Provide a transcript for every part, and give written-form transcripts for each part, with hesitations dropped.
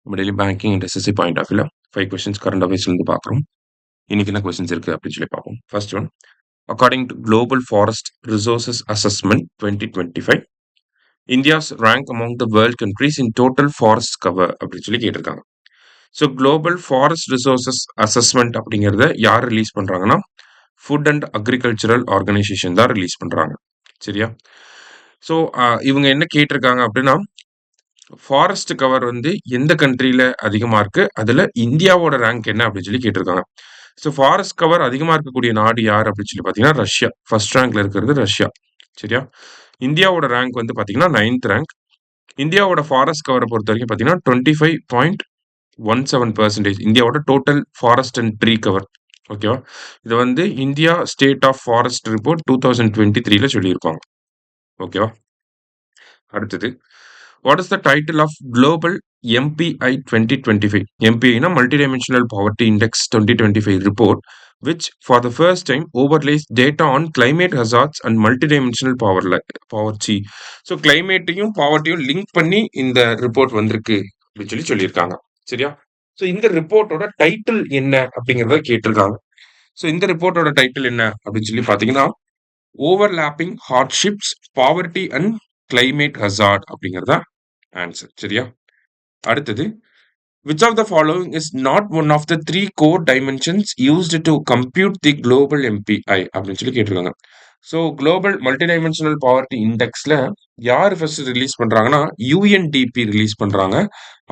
நம்ம daily banking and SSC point of வியூல 5 questions current அஃபேர்ஸ்லேருந்து பார்க்குறோம். இன்னைக்கு என்ன கொஸ்டின்ஸ் இருக்கு அப்படின்னு சொல்லி பார்ப்போம். First one, according to global forest resources assessment 2025, India's rank among the world countries in total forest cover அப்படின்னு சொல்லி கேட்டிருக்காங்க. So global forest resources assessment அப்படிங்கிறத யார் ரிலீஸ் பண்ணுறாங்கன்னா, ஃபுட் அண்ட் அக்ரிகல்ச்சரல் ஆர்கனைசேஷன் தான் ரிலீஸ் பண்ணுறாங்க. சரியா? ஸோ இவங்க என்ன கேட்டிருக்காங்க அப்படின்னா, ஃபாரஸ்ட் கவர் வந்து எந்த கண்ட்ரியில அதிகமா இருக்கு? அதுல இந்தியாவோட ரேங்க் என்ன அப்படின்னு சொல்லி கேட்டிருக்காங்க. ஸோ ஃபாரஸ்ட் கவர் அதிகமா இருக்கக்கூடிய நாடு யார் அப்படின்னு சொல்லி பார்த்தீங்கன்னா, ரஷ்யா. ஃபர்ஸ்ட் ரேங்க்ல இருக்கிறது ரஷ்யா. சரியா? இந்தியாவோட ரேங்க் வந்து பார்த்தீங்கன்னா 9th ரேங்க். இந்தியாவோட ஃபாரஸ்ட் கவரை பொறுத்த வரைக்கும் பார்த்தீங்கன்னா 25.17% இந்தியாவோட total forest and tree cover. ஓகேவா? இது வந்து India state of forest report 2023ல சொல்லியிருப்பாங்க. ஓகேவா? அடுத்தது, what is the title of global MPI 2025? MPI na multidimensional poverty index 2025 report, which for the first time overlays data on climate hazards and multidimensional poverty. So climate-யும் poverty-யும் link பண்ணி இந்த report வந்திருக்கு அப்படின்னு சொல்லி சொல்லியிருக்காங்க. சரியா? ஸோ இந்த ரிப்போர்ட்டோட டைட்டில் என்ன அப்படிங்கிறத கேட்டிருக்காங்க. ஸோ இந்த ரிப்போர்ட்டோட டைட்டில் என்ன அப்படின்னு சொல்லி பார்த்தீங்கன்னா, overlapping hardships, poverty and climate hazard அப்படிங்கிறதா ஆன்சர். சரியா? அடுத்தது, which of the following is not one of the 3 core dimensions used to compute the global MPI அப்படின்னு சொல்லி கேட்டிருக்காங்க. ஸோ குளோபல் மல்டிடைமென்ஷனல் பாவர்ட்டி இண்டெக்ஸ்ல யார் ஃபர்ஸ்ட் ரிலீஸ் பண்றாங்கன்னா, UNDP ரிலீஸ் பண்றாங்க.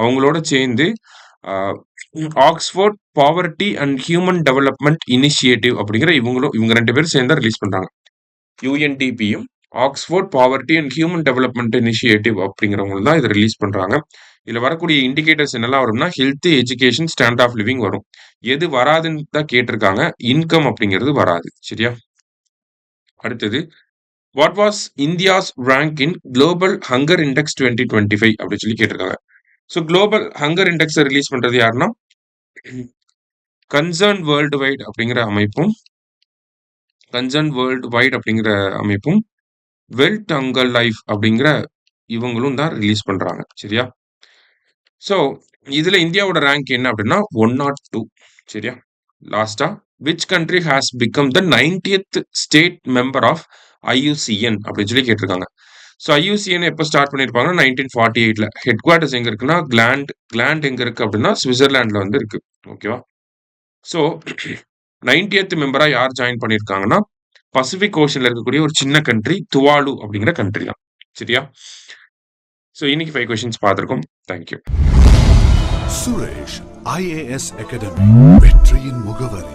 அவங்களோட சேர்ந்து Oxford poverty and human development initiative அப்படிங்கிற இவங்க 2 பேரும் சேர்ந்து ரிலீஸ் பண்றாங்க. UNDPயும் Oxford poverty and human development initiative அப்படிங்கிறவங்க தான் இதை ரிலீஸ் பண்றாங்க. இதுல வரக்கூடிய இண்டிகேட்டர்ஸ் என்னெல்லாம் வரும்னா, health, education, stand of living வரும். எது வராதுன்னு தான் கேட்டிருக்காங்க, இன்கம் அப்படிங்கிறது வராது. சரியா? அடுத்தது, what was India's rank in global hunger index 2025 அப்படின்னு சொல்லி கேட்டிருக்காங்க. ஸோ குளோபல் ஹங்கர் இண்டெக்ஸை ரிலீஸ் பண்றது யாருன்னா, கன்சர்ன் வேர்ல்டு வைட் அப்படிங்கிற அமைப்பும் வெல்த் ஹங்கர் லைஃப் அப்படிங்கிற இவங்களும் தான் ரிலீஸ் பண்றாங்க. சரியா? ஸோ இதுல இந்தியாவோட ரேங்க் என்ன அப்படின்னா 102. சரியா? லாஸ்டா, which country has become the 90th state member of IUCN அப்படின்னு சொல்லி கேட்டிருக்காங்க. ஸோ IUCN எப்போ ஸ்டார்ட் பண்ணியிருப்பாங்கன்னா 1948ல. ஹெட் குவார்டர்ஸ் எங்க இருக்குன்னா கிளாண்ட் எங்க இருக்கு அப்படின்னா சுவிட்சர்லாந்துல வந்து இருக்கு. ஓகேவா? ஸோ 90th மெம்பரா யார் ஜாயின் பண்ணியிருக்காங்கன்னா, பசிபிக் ஓஷன்ல இருக்கக்கூடிய ஒரு சின்ன கண்ட்ரி, துவாலு அப்படிங்கிற கண்ட்ரி தான். சரியா? ஸோ இன்னைக்கு 5 கொஸ்டின்ஸ் பார்த்துருக்கோம். தேங்க்யூ. சுரேஷ் IAS அகாடமி, வெற்றியின் முகவரி.